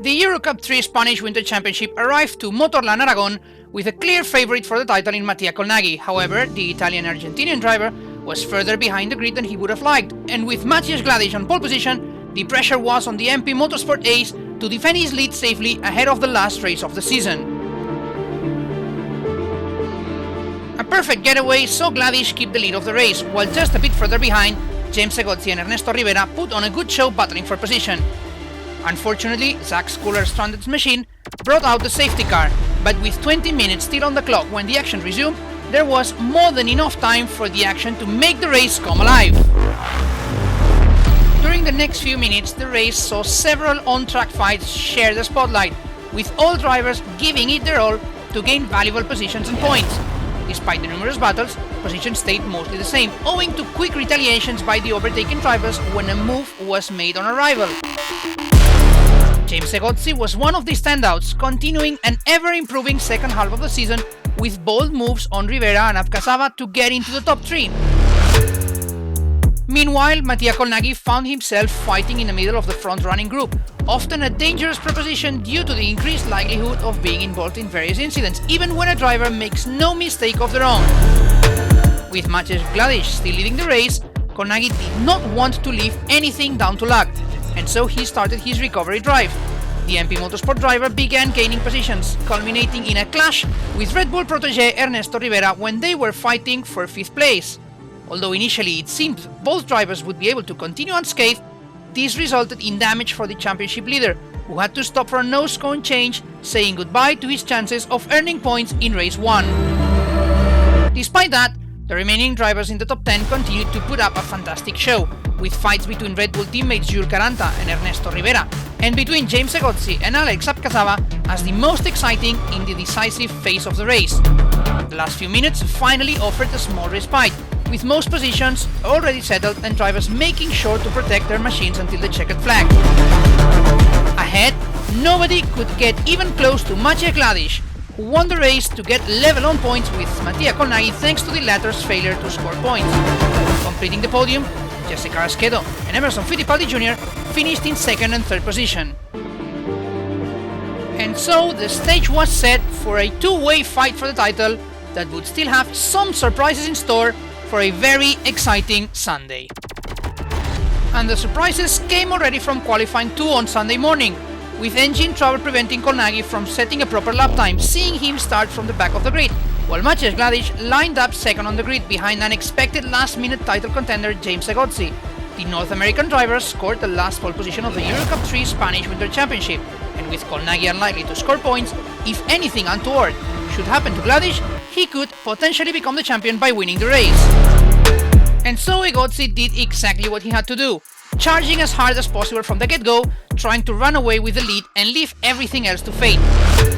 The Euro Cup 3 Spanish Winter Championship arrived to MotorLand Aragon with a clear favourite for the title in Mattia Colnaghi. However, the Italian-Argentinian driver was further behind the grid than he would have liked, and with Maciej Gladysz on pole position, the pressure was on the MP Motorsport ace to defend his lead safely ahead of the last race of the season. A perfect getaway saw Gladysz keep the lead of the race, while just a bit further behind, James Egozi and Ernesto Rivera put on a good show battling for position. Unfortunately, Zach's cooler stranded machine brought out the safety car, but with 20 minutes still on the clock when the action resumed, there was more than enough time for the action to make the race come alive. During the next few minutes, the race saw several on-track fights share the spotlight, with all drivers giving it their all to gain valuable positions and points. Despite the numerous battles, positions stayed mostly the same, owing to quick retaliations by the overtaken drivers when a move was made on arrival. James Egozi was one of the standouts, continuing an ever-improving second half of the season with bold moves on Rivera and Abkasava to get into the top 3. Meanwhile, Mattia Colnaghi found himself fighting in the middle of the front-running group, often a dangerous proposition due to the increased likelihood of being involved in various incidents, even when a driver makes no mistake of their own. With Maciej Gladysz still leading the race, Colnaghi did not want to leave anything down to luck, and so he started his recovery drive. The MP Motorsport driver began gaining positions, culminating in a clash with Red Bull protégé Ernesto Rivera when they were fighting for 5th place. Although initially it seemed both drivers would be able to continue unscathed, this resulted in damage for the championship leader, who had to stop for a nose cone change, saying goodbye to his chances of earning points in race 1. Despite that, the remaining drivers in the top 10 continued to put up a fantastic show, with fights between Red Bull teammates Jules Caranta and Ernesto Rivera, and between James Egozi and Alex Abkasava as the most exciting in the decisive phase of the race. The last few minutes finally offered a small respite, with most positions already settled and drivers making sure to protect their machines until the checkered flag. Ahead, nobody could get even close to Maciej Gladysz, who won the race to get level on points with Mattia Colnaghi thanks to the latter's failure to score points. Completing the podium, Jessica Arasquedo and Emerson Fittipaldi Jr. finished in 2nd and 3rd position. And so the stage was set for a two-way fight for the title that would still have some surprises in store for a very exciting Sunday. And the surprises came already from qualifying 2 on Sunday morning, with engine trouble preventing Colnaghi from setting a proper lap time, seeing him start from the back of the grid, while Maciej Gladysz lined up 2nd on the grid behind an expected last-minute title contender James Egozi. The North American driver scored the last pole position of the Euro Cup 3 Spanish Winter Championship, and with Colnaghi unlikely to score points, if anything untoward should happen to Gladysz, he could potentially become the champion by winning the race. And so Egozi did exactly what he had to do, charging as hard as possible from the get-go, trying to run away with the lead and leave everything else to fate.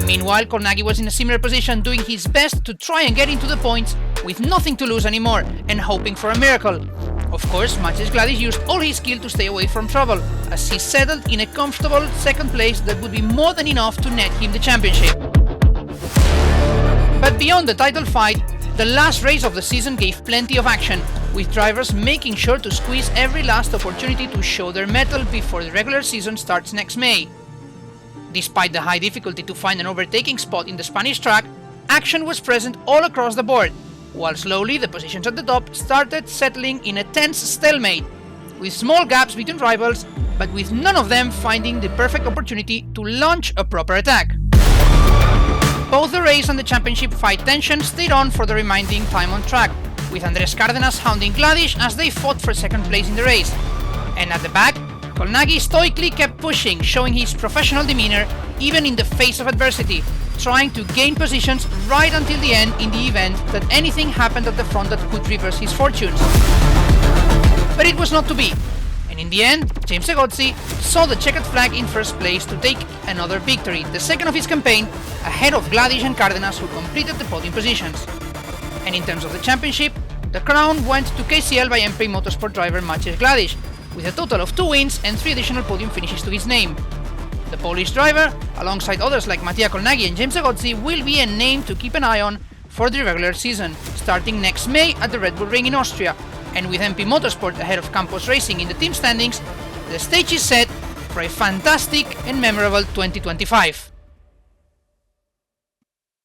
Meanwhile, Colnaghi was in a similar position, doing his best to try and get into the points with nothing to lose anymore and hoping for a miracle. Of course, Maciej Gladysz used all his skill to stay away from trouble, as he settled in a comfortable 2nd place that would be more than enough to net him the championship. But beyond the title fight, the last race of the season gave plenty of action, with drivers making sure to squeeze every last opportunity to show their mettle before the regular season starts next May. Despite the high difficulty to find an overtaking spot in the Spanish track, action was present all across the board, while slowly the positions at the top started settling in a tense stalemate, with small gaps between rivals, but with none of them finding the perfect opportunity to launch a proper attack. Both the race and the championship fight tension stayed on for the remaining time on track, with Andrés Cárdenas hounding Gladysz as they fought for 2nd place in the race. And at the back, Colnaghi stoically kept pushing, showing his professional demeanor even in the face of adversity, trying to gain positions right until the end in the event that anything happened at the front that could reverse his fortunes. But it was not to be, and in the end, James Egozi saw the checkered flag in 1st place to take another victory, the 2nd of his campaign, ahead of Gladysz and Cárdenas, who completed the podium positions. And in terms of the championship, the crown went to KCL by MP Motorsport driver Maciej Gladysz, with a total of 2 wins and 3 additional podium finishes to his name. The Polish driver, alongside others like Mattia Colnaghi and James Egozi, will be a name to keep an eye on for the regular season, starting next May at the Red Bull Ring in Austria, and with MP Motorsport ahead of Campos Racing in the team standings, the stage is set for a fantastic and memorable 2025.